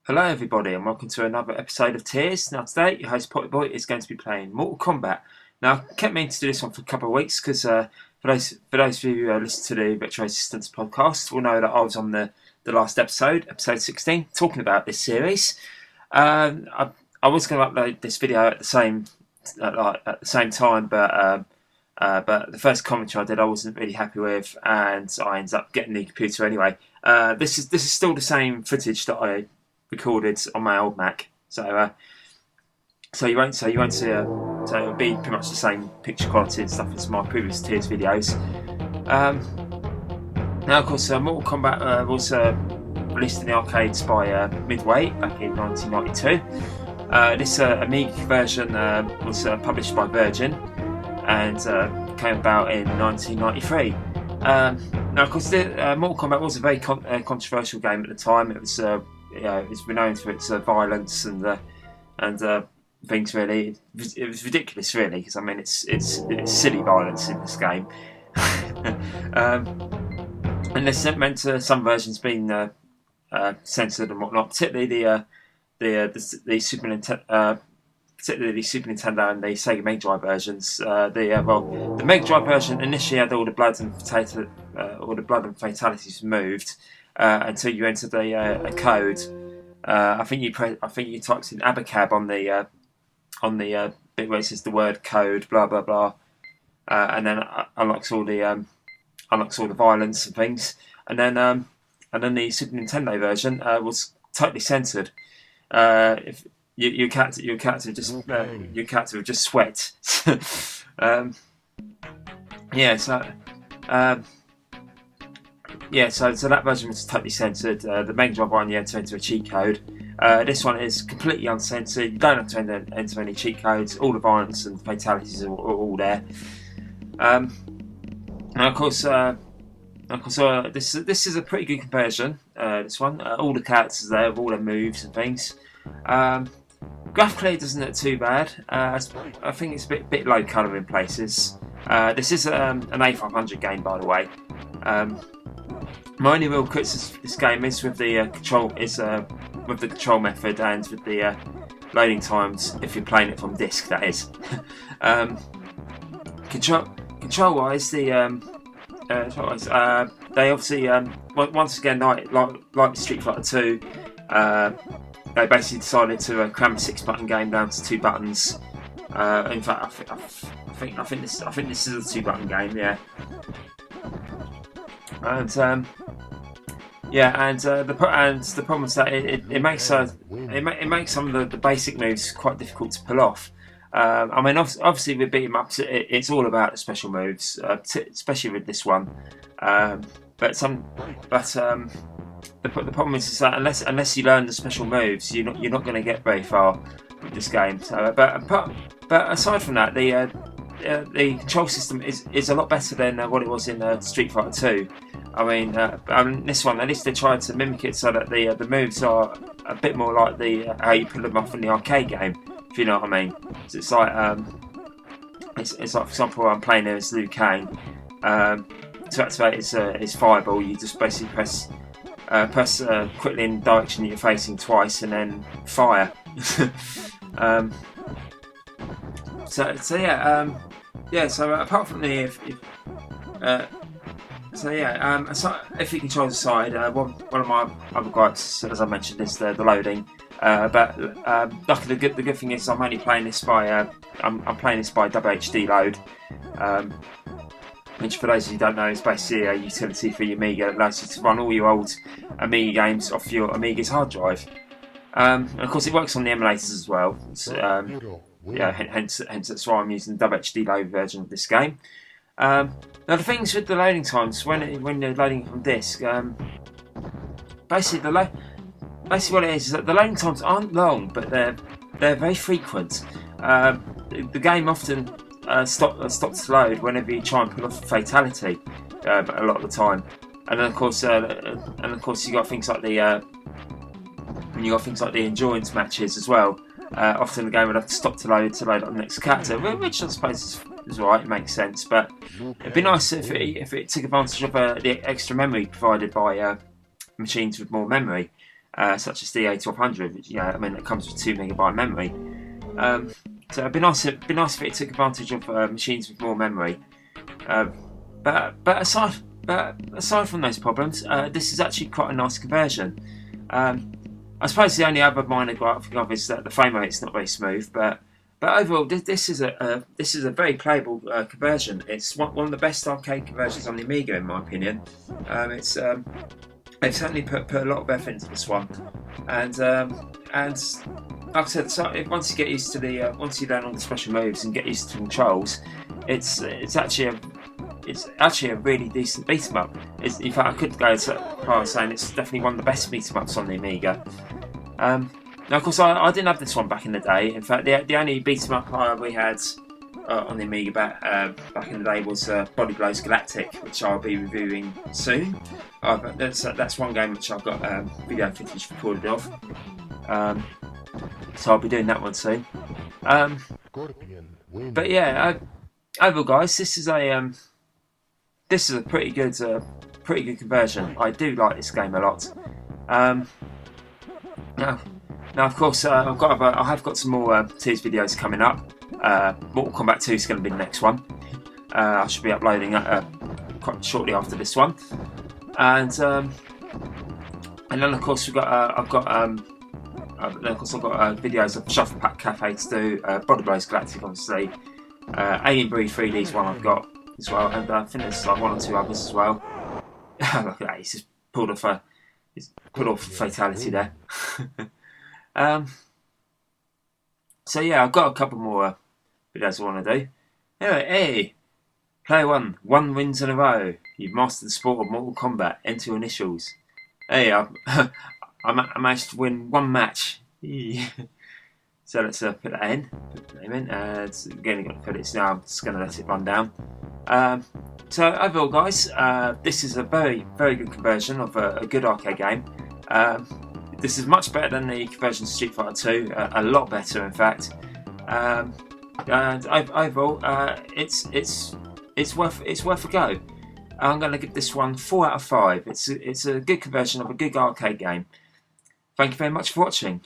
Hello everybody and welcome to another episode of T.E.A.R.S. Now today your host Pottyboy is going to be playing Mortal Kombat. Now I kept meaning to do this one for a couple of weeks because for those of you who listen to the Retro Resistance podcast will know that I was on the last episode 16, talking about this series. I was going to upload this video at the same time, but the first commentary I did I wasn't really happy with, and I ended up getting the computer anyway. This is still the same footage that I recorded on my old Mac, so you won't see so it'll be pretty much the same picture quality and stuff as my previous T.E.A.R.S. videos. Now of course Mortal Kombat was released in the arcades by Midway back in 1992. This Amiga version was published by Virgin and came about in 1993. Now of course Mortal Kombat was a very controversial game at the time. It was it's renowned for its violence and things. Really, it was ridiculous, really, because I mean it's silly violence in this game, and this meant some versions being censored and whatnot, particularly the Super Nintendo. Particularly the Super Nintendo and the Sega Mega Drive versions. The Mega Drive version initially had all the blood and fatalities removed until you entered a code. I think you typed in abacab on the bit where it says the word code, blah blah blah, and then unlocks all the violence and things. And then the Super Nintendo version was totally censored. If your character would just sweat. So that version was totally censored. The Mega Drive one, you had to enter a cheat code. This one is completely uncensored. You don't have to enter any cheat codes. All the violence and fatalities are all there. And of course, this is a pretty good conversion. This one, all the characters there, with all their moves and things. Graphically, it doesn't look too bad. I think it's a bit low colour in places. This is an A500 game, by the way. My only real criticism of this game is with the control method and with the loading times. If you're playing it from disc, that is. Control-wise, they obviously once again like Street Fighter 2. They basically decided to cram a 6-button game down to 2 buttons. In fact, I think this is a 2-button game, yeah. And the problem is that it makes some of the basic moves quite difficult to pull off. I mean, obviously with beat 'em ups, it's all about the special moves, especially with this one. The problem is that unless you learn the special moves, you're not going to get very far with this game. So, but aside from that, the control system is a lot better than what it was in Street Fighter 2. I mean, this one, at least they tried to mimic it so that the moves are a bit more like how you pull them off in the arcade game, if you know what I mean. So it's like it's like, for example, I'm playing as Liu Kang. To activate his fireball, you just basically press quickly in the direction that you're facing twice and then fire. So apart from if you control the side, one of my other gripes, as I mentioned, is the loading. But luckily, the good thing is I'm only playing this by I'm playing this by WHD load. Which, for those of you who don't know, is basically a utility for your Amiga that allows you to run all your old Amiga games off your Amiga's hard drive. And of course, it works on the emulators as well. Hence that's why I'm using the WHD load version of this game. Now, the things with the loading times when you're loading from disk, basically what it is that the loading times aren't long, but they're very frequent. The game often stops to load whenever you try and pull off a fatality, a lot of the time, and then of course you got things like the endurance matches as well. Often the game would have to stop to load up the next character, which I suppose is alright, it makes sense. But it'd be nice if it took advantage of the extra memory provided by machines with more memory. such as the A1200, which, I mean, it comes with 2 MB memory. So it'd be nice if it took advantage of machines with more memory. But aside from those problems, this is actually quite a nice conversion. I suppose the only other minor gripe is that the frame rate's not very smooth, but overall, this is a very playable conversion. It's one of the best arcade conversions on the Amiga, in my opinion. They've certainly put a lot of effort into this one, and like I said, so once you get used to once you learn all the special moves and get used to the controls, it's actually a really decent beat 'em up. In fact, I could go as far as saying it's definitely one of the best beat 'em ups on the Amiga. Now, of course, I didn't have this one back in the day. In fact, the only beat 'em up we had on the Amiga back in the day was Pottyboy's Galactic, which I'll be reviewing soon. That's one game which I've got video footage recorded of. So I'll be doing that one soon. But yeah, overall, guys, this is a pretty good conversion. I do like this game a lot. Now, of course, I have got some more T.E.A.R.S videos coming up. Mortal Kombat 2 is going to be the next one. I should be uploading that quite shortly after this one. And then, of course, I've got videos of Shuffle Pack Cafe to do. Pottyboy's Galactic, obviously. Alien Breed 3D is one I've got as well, and I think there's like 1 or 2 others as well. Look at that, he's just pulled off a fatality there. So yeah, I've got a couple more videos I want to do. Anyway, hey, player 1, 1 wins in a row. You've mastered the sport of Mortal Kombat. Enter your initials. Hey, I managed to win 1 match. So let's put that in. Put the name in. Again, I've got the credits now. I'm just going to let it run down. So overall, guys, this is a very, very good conversion of a good arcade game. This is much better than the conversion to Street Fighter 2. A lot better, in fact. And overall, it's worth a go. I'm going to give this one 4 out of 5. It's a good conversion of a good arcade game. Thank you very much for watching.